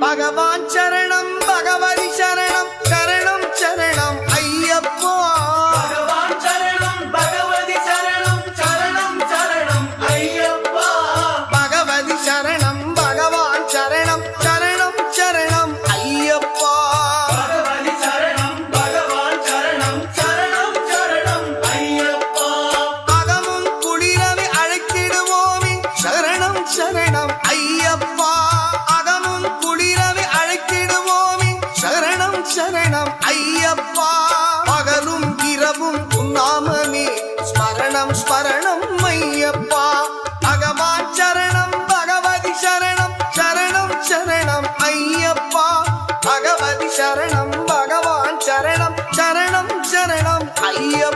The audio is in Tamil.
பகவான் சரணம் பகவதி சரணம் சரணம் சரணம் ஐயப்பா பகவான் சரணம் பகவதி சரணம் சரணம் சரணம் ஐயப்பா பகவதி சரணம் பகவான் சரணம் சரணம் சரணம் ஐயப்பா பகவதி சரணம் பகவான் சரணம் சரணம் சரணம் ஐயப்பா அகமும் குளிரவை அழைத்திடுவோமே சரணம் சரணம் ஐயப்பா அகமும் குளிரவை அழைத்திடுவோமே சரணம் சரணம் ஐயப்பா பகலும் இரவும் உன்னாமமே ஸ்மரணம் ஸ்மரணம் ஐயப்பா பகவான் சரணம் பகவதி சரணம் சரணம் சரணம் ஐயப்பா பகவதி சரணம் பகவான் சரணம் சரணம் சரணம் ஐயப்பா